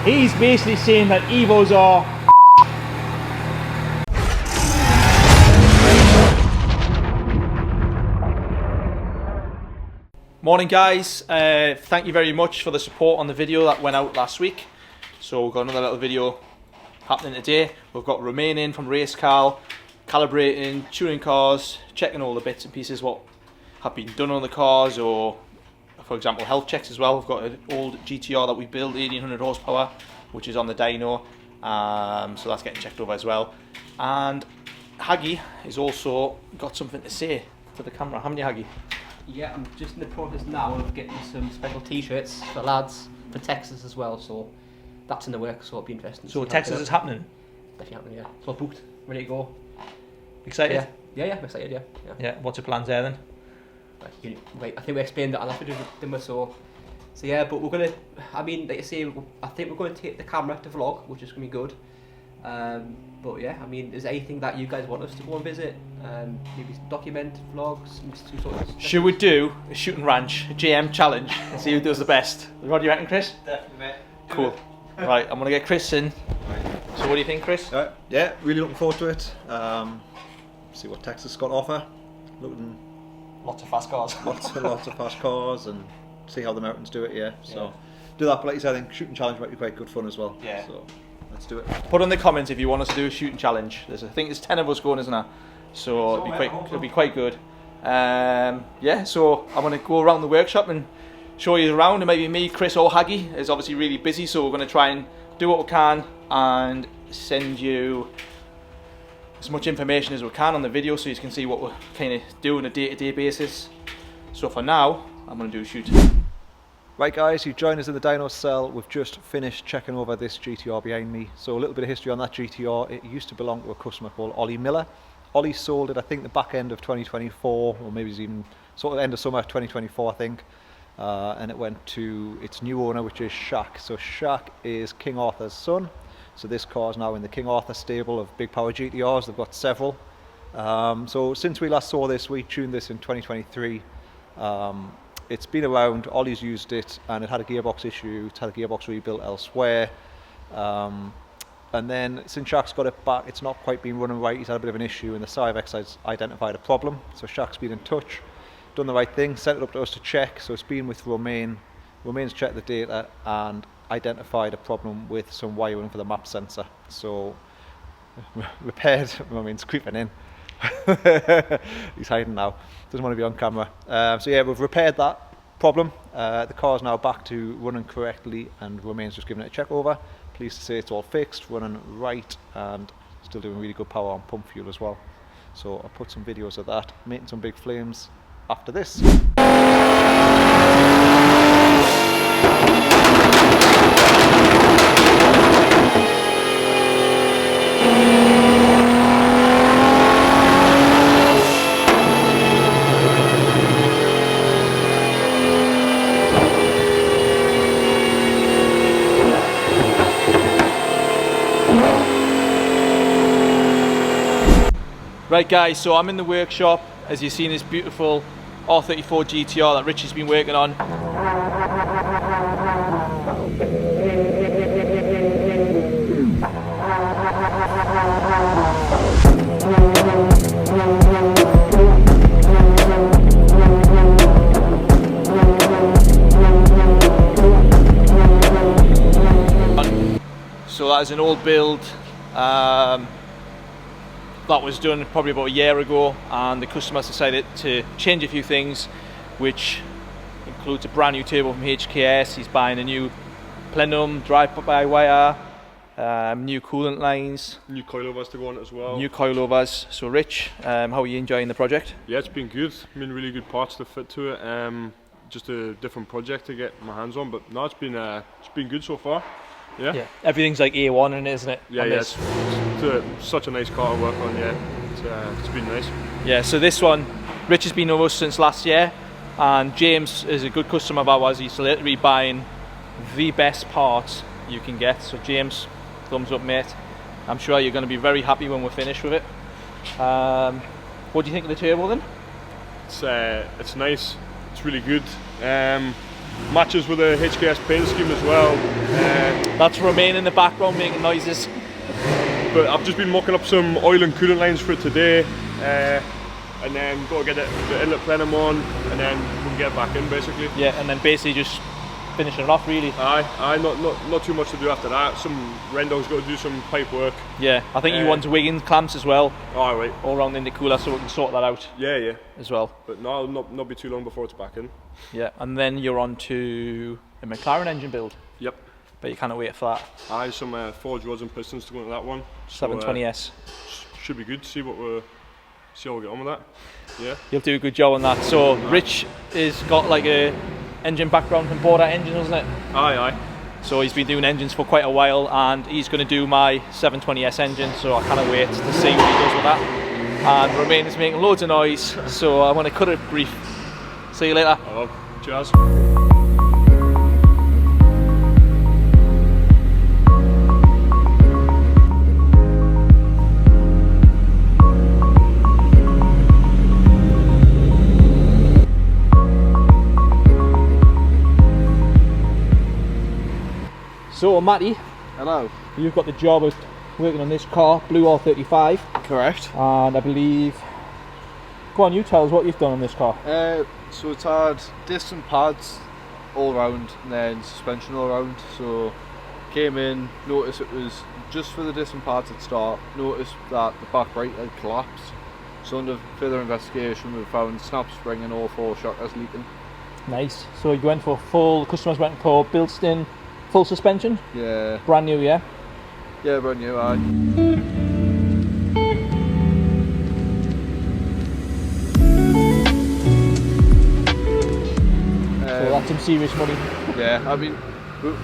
He's basically saying that Evos are Morning guys, thank you very much for the support on the video that went out last week. So we've got another little video happening today. We've got Romain in from RaceCal, calibrating, tuning cars, checking all the bits and pieces what have been done on the cars, or for example health checks as well. We've got an old GTR that we built, 1800 horsepower, which is on the dyno, so that's getting checked over as well. And Haggy has also got something to say to the camera, haven't you, Haggy? Yeah, I'm just in the process now of getting some special t-shirts for lads for Texas as well, so that's in the works, so it'll be interesting. So Texas is happening? Definitely happening, yeah. It's all booked, ready to go. Excited? Yeah, I'm excited, yeah. Yeah, what's your plans there then? Right, I think we explained that on that video, didn't we? So yeah, but we're going to, I mean, like I say, I think we're going to take the camera to vlog, which is going to be good. But yeah, I mean, is there anything that you guys want us to go and visit? Maybe document vlogs, some sort of... Should we do a shooting ranch, a GM challenge, and see who does the best? What do you reckon, Chris? Definitely, mate. Cool. Right, I'm going to get Chris in. Right. So what do you think, Chris? Yeah, really looking forward to it. See what Texas has got to offer. Looking Lots of fast cars. lots of fast cars, and see how the Americans do it. Yeah, so do that. But like you said, I think shooting challenge might be quite good fun as well. Yeah. So let's do it. Put in the comments if you want us to do a shooting challenge. I think there's 10 of us going, isn't there? So it'll be quite good. Yeah, so I'm going to go around the workshop and show you around, and maybe me, Chris or Haggy is obviously really busy, so we're going to try and do what we can and send you as much information as we can on the video so you can see what we're kind of doing on a day-to-day basis. So for now, I'm going to do a shoot. Right guys, you joined us in the dyno cell. We've just finished checking over this GTR behind me. So a little bit of history on that GTR. It used to belong to a customer called Ollie Miller. Ollie sold it, I think, the back end of 2024, or maybe it's even sort of end of summer 2024, I think. And it went to its new owner, which is Shaq. So Shaq is King Arthur's son. So this car is now in the King Arthur stable of big power GTRs. They've got several. So since we last saw this, we tuned this in 2023. It's been around, Ollie's used it, and it had a gearbox issue. It's had a gearbox rebuilt elsewhere. And then since Shaq's got it back, it's not quite been running right. He's had a bit of an issue, and the SciVex has identified a problem. So Shaq's been in touch, done the right thing, sent it up to us to check. So it's been with Romain. Romain's checked the data and identified a problem with some wiring for the map sensor. So repaired. Romain's creeping in. He's hiding now, doesn't want to be on camera. So yeah, we've repaired that problem. The car's now back to running correctly, and Romain's just giving it a check over. Pleased to say it's all fixed, running right, and still doing really good power on pump fuel as well. So I'll put some videos of that, making some big flames after this. Right guys, so I'm in the workshop. As you've seen, this beautiful R34 GTR that Richie's been working on. So that is an old build. That was done probably about a year ago, and the customer's decided to change a few things, which includes a brand new turbo from HKS. He's buying a new plenum, drive-by-wire, new coolant lines, new coilovers to go on it as well. New coilovers. So Rich, how are you enjoying the project? Yeah, it's been good. I mean, really good parts to fit to it. Just a different project to get my hands on, but no, it's been good so far. Yeah. Everything's like A1 in it, isn't it? Yeah, it's such a nice car to work on. Yeah, it's been nice. Yeah. So this one, Rich has been with us since last year, and James is a good customer of ours. He's literally buying the best parts you can get. So James, thumbs up, mate. I'm sure you're going to be very happy when we're finished with it. What do you think of the turbo then? It's nice. It's really good. matches with the HKS paint scheme as well. That's Romain in the background making noises. But I've just been mocking up some oil and coolant lines for it today, and then go get the inlet plenum on, and then we can get back in basically. Yeah, and then basically just finishing it off really. Not too much to do after that. Some Rendog's got to do some pipe work. Yeah, I think you want Wiggins clamps as well. All right. All around the intercooler, so we can sort that out. Yeah. As well. But no, not be too long before it's back in. Yeah, and then you're on to a McLaren engine build. Yep. But you can't wait for that. Some forged rods and pistons to go into that one. 720S. Should be good. See how we get on with that. Yeah. You'll do a good job on that. So Rich has got like a engine background from Border Engines, wasn't it? Aye. So he's been doing engines for quite a while, and he's going to do my 720S engine. So I can't wait to see what he does with that. And Romain is making loads of noise, so I want to cut it brief. See you later. Oh, cheers. So Matty, Hello. you've got the job of working on this car, Blue R35. Correct. And I believe, go on, you tell us what you've done on this car. So it's had discs and pads all round, and then suspension all round. So came in, noticed it was just for the disc and pads at start. Noticed that the back right had collapsed. So under further investigation, we found snap spring and all 4 shockers leaking. Nice. So you went for full, customers went for built-in full suspension? Yeah. Brand new, yeah? Yeah, brand new. Aye. So that's some serious money. Yeah, I mean,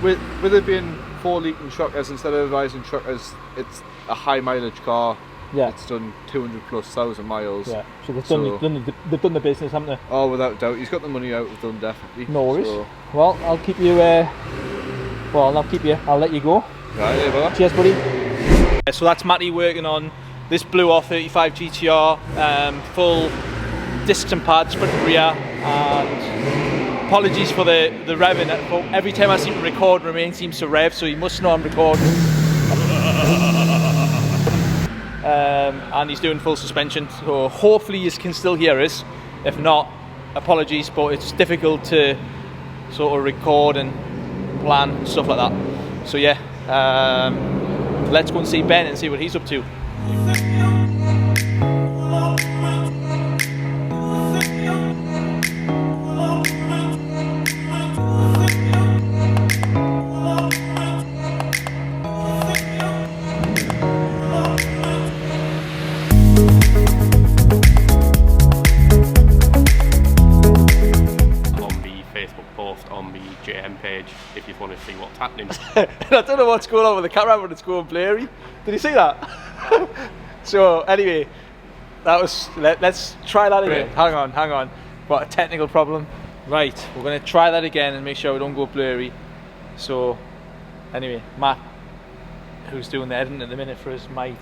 with it being 4 leaking shockers instead of rising shockers, it's a high mileage car. Yeah. It's done 200,000+ miles. Yeah. So they've done the business, haven't they? Oh, without doubt. He's got the money out of done, definitely. No worries. So, Well, I'll keep you. Well, I'll not keep you. I'll let you go. right, there, brother. Cheers, buddy. So that's Matty working on this Blue R35 GTR, full discs and pads, front and rear, and apologies for the revving. But every time I seem to record, Romain seems to rev, so he must know I'm recording. And he's doing full suspension, so hopefully you can still hear us. If not, apologies, but it's difficult to sort of record and plan stuff like that. So yeah, let's go and see Ben and see what he's up to. page if you want to see what's happening. I don't know what's going on with the camera, but it's going blurry. Did you see that? So anyway, that was. Let's try that again. Hang on. Got a technical problem. Right, we're going to try that again and make sure we don't go blurry. So anyway, Matt, who's doing the editing at the minute for us, might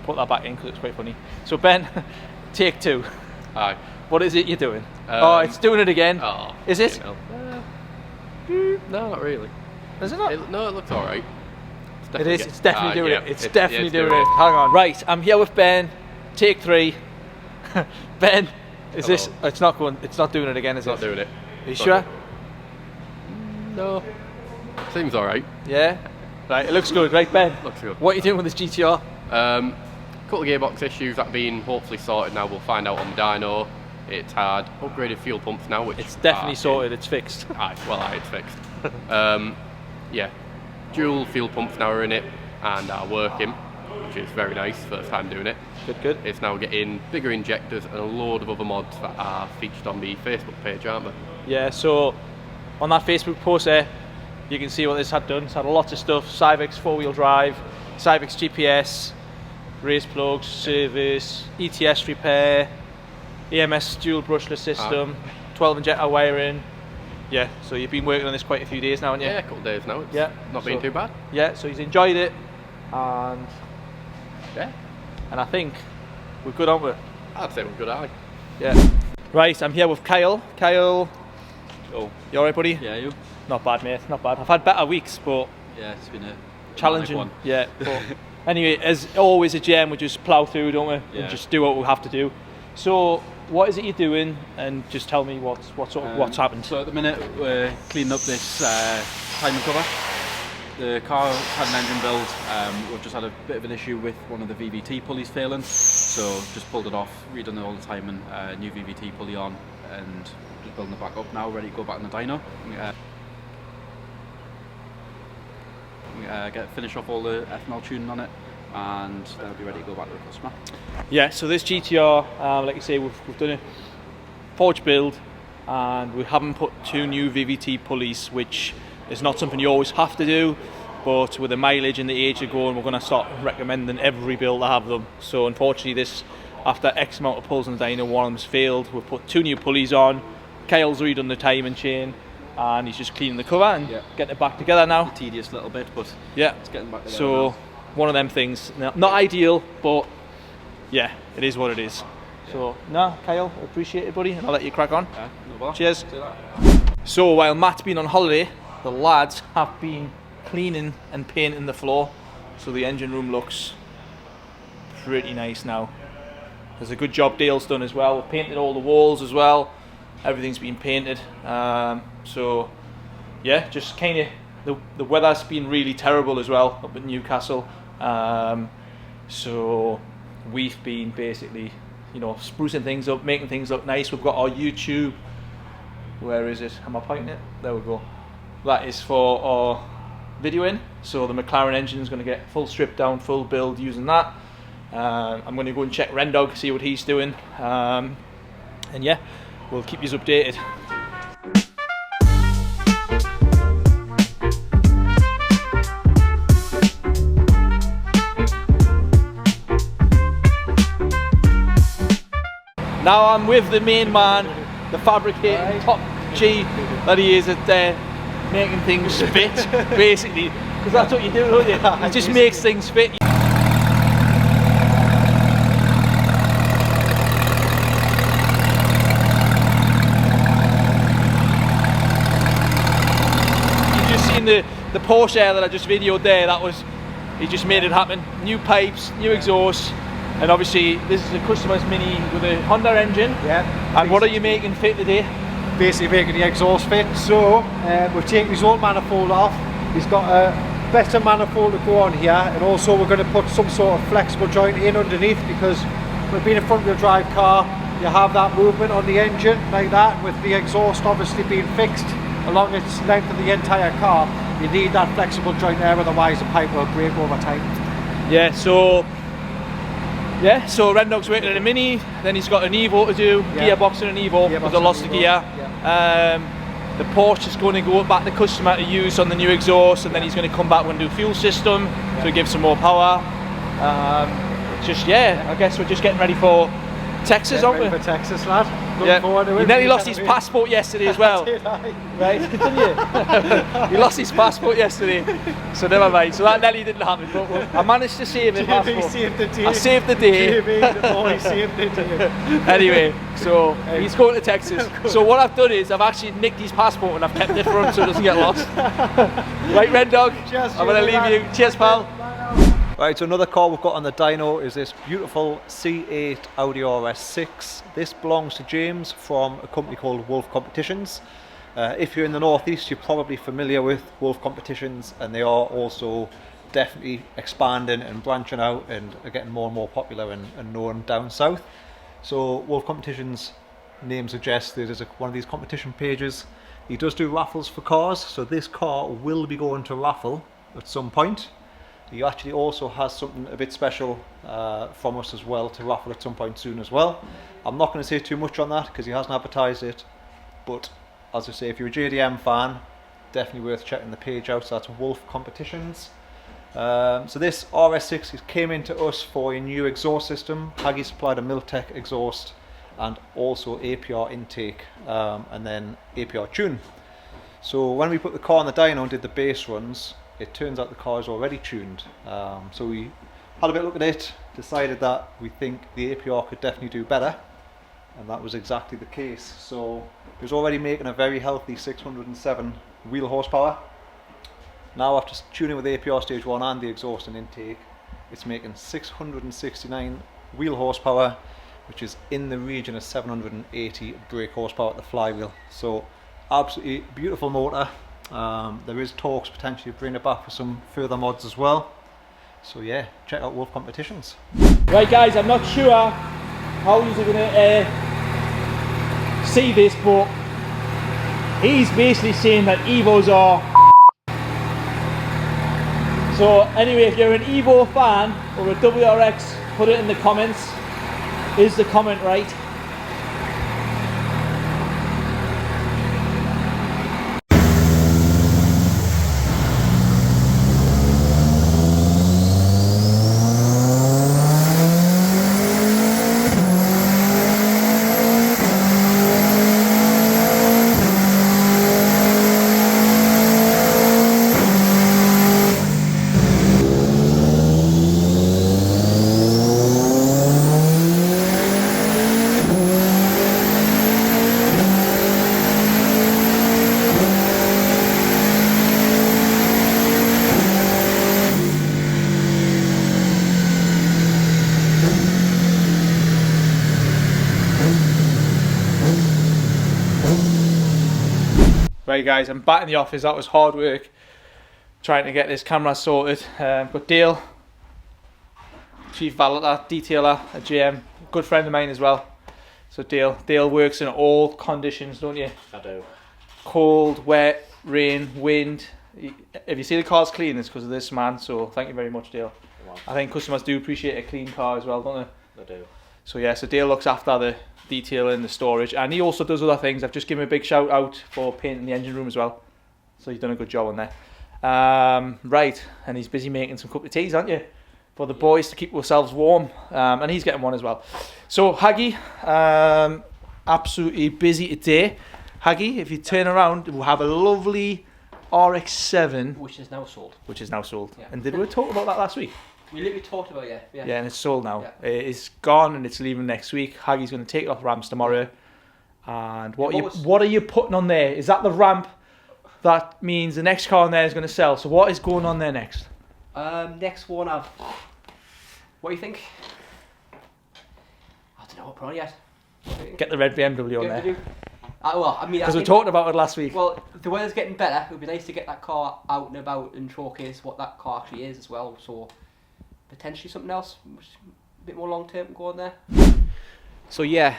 put that back in because it's quite funny. So Ben, take 2. Aye. What is it you're doing? Oh, it's doing it again. Oh, is it? No, not really. Is it not? No, it looks alright. It is. It's definitely doing it. It's definitely doing it. it. Hang on. Right, I'm here with Ben. Take 3. Ben, is Hello. this? It's not going. It's not doing it again, is it? Not doing it. Are you sure? No. Seems alright. Yeah. Right. It looks good, right, Ben? Looks good. What are you doing with this GTR? Couple of gearbox issues that have been hopefully sorted now. We'll find out on the dyno. It's had upgraded fuel pumps now, which It's definitely sorted. It's fixed. It's fixed. Yeah, dual fuel pumps now are in it and are working, which is very nice. First time doing it. Good. It's now getting bigger injectors and a load of other mods that are featured on the Facebook page, aren't they? Yeah. So on that Facebook post there, you can see what this had done. It's had lots of stuff: Cyvex 4-wheel drive, Cyvex GPS, race plugs, service, ETS repair, EMS dual brushless system, 12 injector wiring. Yeah, so you've been working on this quite a few days now, haven't you? Yeah, a couple of days now. It's not been so, too bad. Yeah, so he's enjoyed it, and Yeah, I think we're good, aren't we? I'd say we're good, aye. Yeah. Right, I'm here with Kyle. Kyle, Oh, You alright, buddy? yeah, you? Not bad, mate. Not bad. I've had better weeks, but Yeah, it's been a challenging. manic one. Yeah. But anyway, as always, a GM, we just plough through, don't we? Yeah. And just do what we have to do. So, what is it you're doing? And just tell me what's happened. So at the minute we're cleaning up this timing cover. The car had an engine build. We've just had a bit of an issue with one of the VVT pulleys failing, so just pulled it off, redone it all the time, and new VVT pulley on, and just building it back up now, ready to go back in the dyno. Finish off all the ethanol tuning on it, and then we'll be ready to go back to the customer. Yeah, so this GTR, like you say, we've done a forge build, and we haven't put 2 new VVT pulleys, which is not something you always have to do, but with the mileage and the age of going, we're going to start recommending every build to have them. So unfortunately, this, after X amount of pulls in the dyno, one of them's failed. We've put 2 new pulleys on. Kyle's redone the timing chain, and he's just cleaning the cover and getting it back together now. A tedious little bit, but Yeah, it's getting back together so now. one of them things, not ideal, but yeah, it is what it is. So, no, Kyle, I appreciate it, buddy, and I'll let you crack on. Yeah, no bother. Cheers. See that. So, while Matt's been on holiday, the lads have been cleaning and painting the floor, so the engine room looks pretty nice now. There's a good job Dale's done as well. We've painted all the walls as well. Everything's been painted. So, yeah, just kind of the weather's been really terrible as well up in Newcastle. So we've been basically, you know, sprucing things up, making things look nice. We've got our YouTube. Where is it? Am I pointing it? There we go. That is for our videoing. So the McLaren engine is going to get full strip down, full build using that. I'm going to go and check Rendog, see what he's doing. And yeah, we'll keep you updated. Now I'm with the main man, the fabricating top G that he is at making things fit, basically. Because that's what you do, don't you? It just makes things fit. You've just seen the Porsche that I just videoed there. That was, he just made it happen. New pipes, new exhaust. And obviously this is a customer's Mini with a Honda engine. Yeah. And what are you making fit today? Basically making the exhaust fit. So we've taken his old manifold off. He's got a better manifold to go on here, and also we're going to put some sort of flexible joint in underneath, because with being a front wheel drive car, you have that movement on the engine like that. With the exhaust obviously being fixed along its length of the entire car, you need that flexible joint there, otherwise the pipe will break over time. Yeah, so Rendog's waiting at a Mini, then he's got an Evo to do, gearbox and an Evo, because I lost the gear. The Porsche is going to go back to the customer to use on the new exhaust, and then he's going to come back with a new fuel system to give some more power. I guess we're just getting ready for Texas, aren't we? For Texas, lad. Looking forward to it. He nearly lost his passport yesterday as well. Right, continue. He lost his passport yesterday, so never mind. So that nearly didn't happen, but I managed to save his passport. Saved the day. I saved the day. He saved the day. Anyway, so he's going to Texas. So what I've done is I've actually nicked his passport and I've kept it for him so he doesn't get lost. Right, Rendog, Cheers, I'm going to leave you. Cheers, pal. Right, so another car we've got on the dyno is this beautiful C8 Audi RS6. This belongs to James from a company called Wolf Competitions. If you're in the northeast, you're probably familiar with Wolf Competitions, and they are also definitely expanding and branching out and are getting more and more popular and known down south. So Wolf Competitions, name suggests, that is one of these competition pages. He does do raffles for cars, so this car will be going to raffle at some point. He actually also has something a bit special from us as well to raffle at some point soon as well. I'm not going to say too much on that because he hasn't advertised it, but as I say, if you're a JDM fan, definitely worth checking the page out. So that's Wolf Competitions. So this RS6 came into us for a new exhaust system. Haggy supplied a Miltech exhaust and also APR intake, and then APR tune. So when we put the car on the dyno and did the base runs, it turns out the car is already tuned. So we had a bit of a look at it, decided that we think the APR could definitely do better. and that was exactly the case. So it was already making a very healthy 607 wheel horsepower. Now after tuning with APR stage 1 and the exhaust and intake, it's making 669 wheel horsepower, which is in the region of 780 brake horsepower at the flywheel. So absolutely beautiful motor. There is talks potentially bring it back for some further mods as well. So yeah, check out Wolf Competitions. Right guys, I'm not sure how you're going to see this, but he's basically saying that Evos are so anyway, if you're an Evo fan or a WRX, put it in the comments. Is the comment right? Right guys, I'm back in the office. That was hard work trying to get this camera sorted. But Dale, Chief Valeter, detailer at GM, good friend of mine as well. So Dale works in all conditions, don't you? I do. Cold, wet, rain, wind. If you see the car's clean, it's because of this man. So thank you very much, Dale. I think customers do appreciate a clean car as well, don't they? I do. So yeah, so Dale looks after the detailing, the storage, and he also does other things. I've just given him a big shout out for painting the engine room as well. So he's done a good job on there. Right, and he's busy making some cup of teas, aren't you? For the boys to keep ourselves warm, and he's getting one as well. So Haggy, absolutely busy today. Haggy, if you turn around, we'll have a lovely RX-7, Which is now sold. Yeah. And did we talk about that last week? We literally talked about it, yeah. Yeah, and it's sold now. Yeah. It's gone and it's leaving next week. Haggy's going to take it off ramps tomorrow. And what Yeah, are you putting on there? Is that the ramp? That means the next car on there is going to sell. So what is going on there next? Next one, what do you think? I don't know what probably yet. Get the red BMW on there. Well, I mean, Because we talked about it last week. Well, the weather's getting better. It would be nice to get that car out and about and showcase what that car actually is as well. So potentially something else, a bit more long term, go on there. So yeah,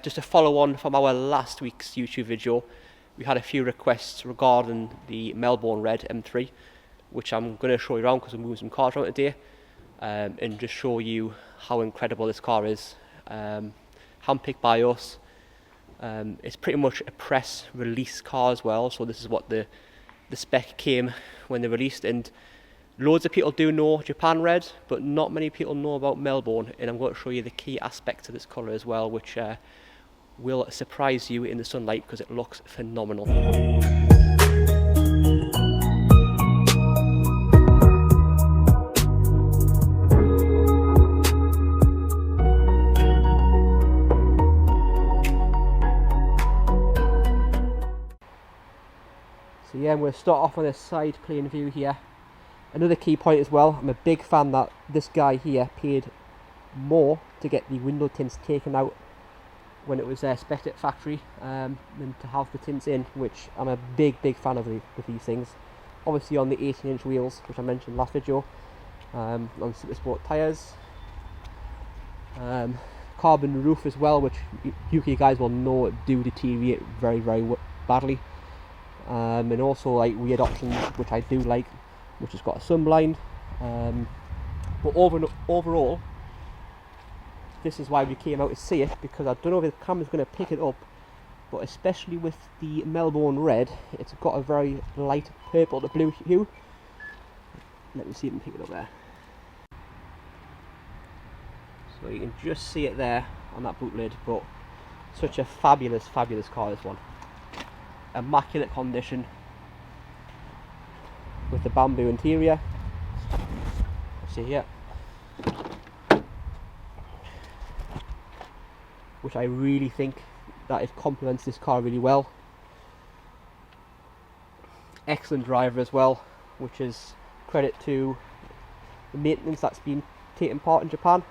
just to follow on from our last week's YouTube video, we had a few requests regarding the Melbourne Red M3, which I'm going to show you around because I'm moving some cars around today, and just show you how incredible this car is. Handpicked by us. It's pretty much a press release car as well, so this is what the spec came when they released, and loads of people do know Japan Red, but not many people know about Melbourne, and I'm going to show you the key aspects of this colour as well, which will surprise you in the sunlight because it looks phenomenal. So yeah, I'm going to start off on a side plane view here. Another key point as well, I'm a big fan that this guy here paid more to get the window tints taken out when it was spec'd at factory than to have the tints in, which I'm a big fan of with these things. Obviously on the 18-inch wheels, which I mentioned last video, on Super Sport tyres. Carbon roof as well, which UK guys will know do deteriorate very badly. And also like weird options, which I do like, which has got a sunblind. But overall, this is why we came out to see it, because I don't know if the camera's going to pick it up, but especially with the Melbourne Red, it's got a very light purple to blue hue. Let me see if I can pick it up there. So you can just see it there on that boot lid, but such a fabulous car, this one. Immaculate condition with the bamboo interior. See here, which I really think that it complements this car really well. Excellent driver as well, which is credit to the maintenance that's been taking part in Japan.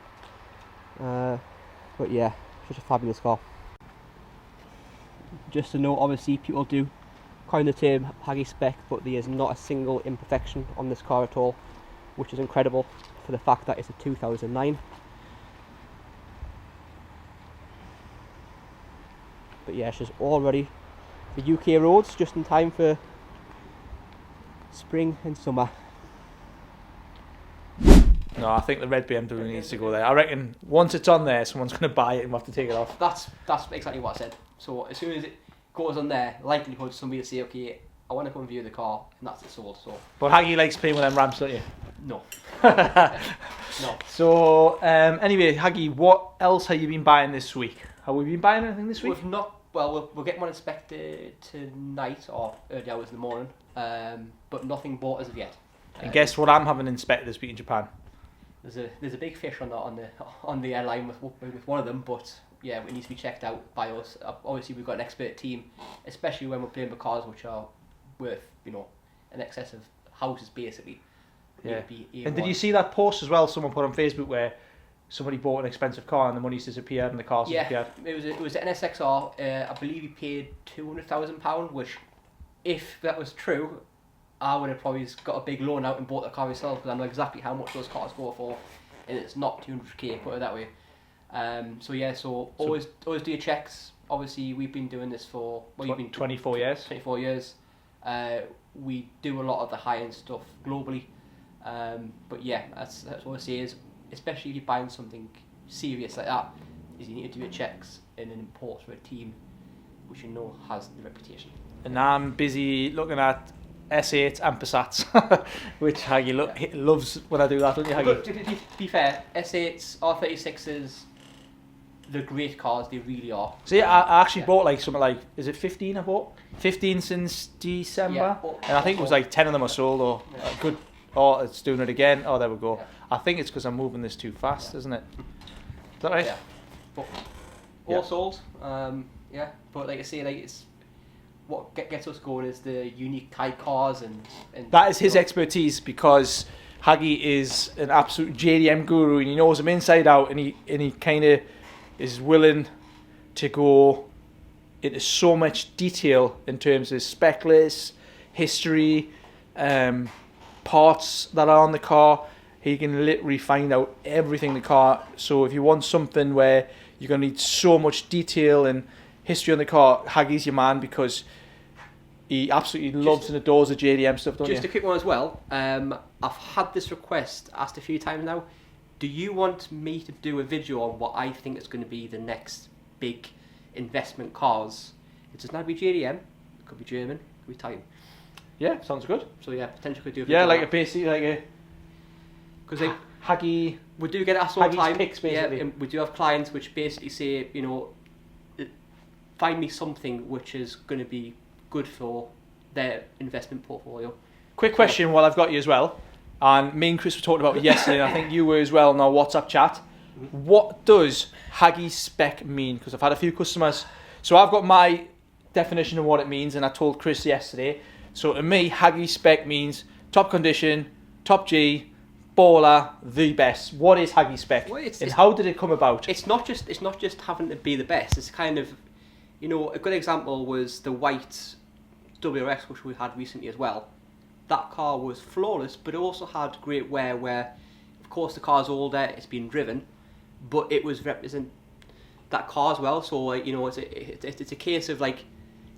But yeah, such a fabulous car. Just to note, obviously people do coin the term Haggy spec, but there is not a single imperfection on this car at all, which is incredible for the fact that it's a 2009. But yeah, she's all ready for UK roads, just in time for spring and summer. No, I think the red BMW needs to go there. I reckon once it's on there, someone's going to buy it and we'll have to take it off. That's exactly what I said. So as soon as it goes on there, likelihood somebody will say, okay, I want to come and view the car, and that's it sold. So. But Haggy likes playing with them ramps, don't you? No. No. So anyway, Haggy, what else have you been buying this week? Have we been buying anything this week? We've not. Well, we're getting one inspected tonight or early hours in the morning, but nothing bought as of yet. And guess what I'm having inspected this week in Japan? There's a big fish on the airline with one of them, but yeah, it needs to be checked out by us. Obviously, we've got an expert team, especially when we're playing with cars which are worth, you know, in excess of houses basically. Yeah. And did you see that post as well someone put on Facebook where somebody bought an expensive car and the money's disappeared and the car's disappeared? It was an NSXR. I believe he paid £200,000, which, if that was true, I would have probably got a big loan out and bought the car myself, because I know exactly how much those cars go for, and it's not 200k, put it that way. So always do your checks. Obviously, we've been doing this for 24 years. 24 years. We do a lot of the high-end stuff globally. But yeah, that's what I say is, especially if you're buying something serious like that, is you need to do your checks in an import for a team which you know has the reputation. And I'm busy looking at S8 and Passats, which Haggy loves when I do that, don't you, Haggy? But to be fair, S8s, R36s, they're great cars, they really are. See, I actually bought like something like, is it 15 I bought? 15 since December? Yeah, and I think it was like 10 of them are sold, or good. Oh, it's doing it again. Oh, there we go. Yeah. I think it's because I'm moving this too fast, isn't it? Is that right? Yeah. But all sold. Yeah. But like I say, like it's what gets us going is the unique type cars and that is his expertise, because Haggy is an absolute JDM guru and he knows them inside out, and he kind of is willing to go into so much detail in terms of spec lists, history, parts that are on the car. He can literally find out everything in the car. So if you want something where you're going to need so much detail and history on the car, Haggy's your man, because he absolutely loves and adores the JDM stuff, don't you? Just a quick one as well. I've had this request asked a few times now. Do you want me to do a video on what I think is going to be the next big investment cars? It doesn't have to be JDM. It could be German. It could be Italian. Yeah, sounds good. So yeah, potentially could do a video. Yeah, like a basically like a because Haggy. We do get asked all the time. Picks, basically. Yeah, and we do have clients which basically say, you know, find me something which is going to be good for their investment portfolio. Quick question while I've got you as well, and me and Chris were talking about it yesterday, and I think you were as well in our WhatsApp chat. What does Haggy spec mean? Because I've had a few customers, so I've got my definition of what it means, and I told Chris yesterday. So to me, Haggy spec means top condition, top G, baller, the best. What is Haggy spec, and how did it come about? It's not just having to be the best. It's kind of, you know, a good example was the white WRX, which we had recently as well. That car was flawless, but it also had great wear. Where, of course, the car's older, it's been driven, but it was represent that car as well. So you know, it's a case of like.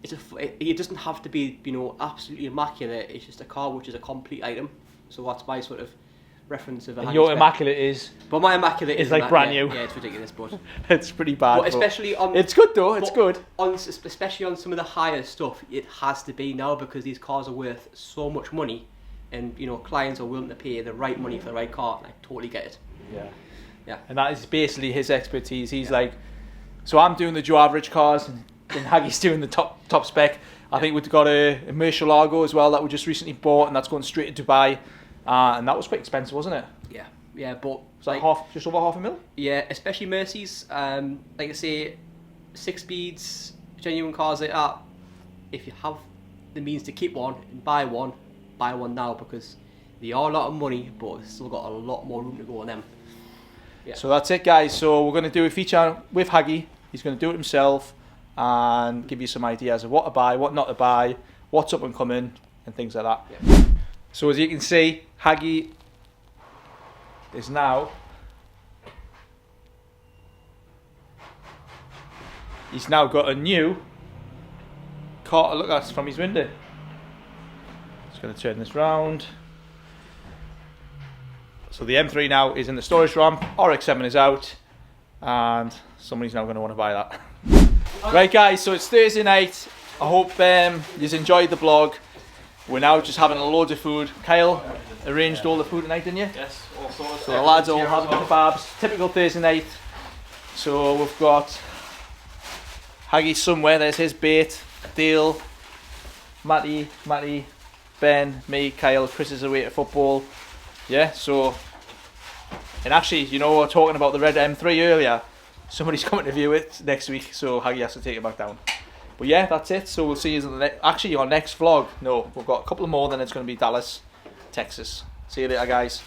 It doesn't have to be, you know, absolutely immaculate. It's just a car which is a complete item. So that's my sort of reference of a. And your immaculate is. But my immaculate is like brand new. Yeah, it's ridiculous, but it's pretty bad. But especially on. It's good though. It's good. Especially on some of the higher stuff, it has to be now, because these cars are worth so much money, and you know, clients are willing to pay the right money for the right car. And I totally get it. Yeah. Yeah. And that is basically his expertise. He's like, so I'm doing the Joe average cars, and Haggy's doing the top spec. I think we've got a Murcielago as well that we just recently bought, and that's going straight to Dubai, and that was quite expensive, wasn't it? Yeah, but was that just over $500,000? Yeah, especially Mercies. Like I say, 6 speeds, genuine cars like that, if you have the means to keep one and buy one now, because they are a lot of money, but it's still got a lot more room to go on them. Yeah. So that's it, guys. So we're going to do a feature with Haggy. He's going to do it himself and give you some ideas of what to buy, what not to buy, what's up and coming, and things like that. Yeah. So as you can see, Haggy is now, he's now got a new car to look at from his window. Just going to turn this round. So the M3 now is in the storage ramp, RX7 is out, and somebody's now going to want to buy that. Right guys, so it's Thursday night. I hope you've enjoyed the vlog. We're now just having a load of food. Kyle arranged all the food tonight, didn't you? Yes, all sorts. So the lads all having the kebabs. Typical Thursday night. So we've got Haggy somewhere. There's his bait. Dale, Matty, Ben, me, Kyle. Chris is away at football. Yeah, so... And actually, you know, we were talking about the red M3 earlier. Somebody's coming to view it next week, so Haggy has to take it back down. But yeah, that's it. So we'll see you in the actually our next vlog. No, we've got a couple more, then it's going to be Dallas, Texas. See you later, guys.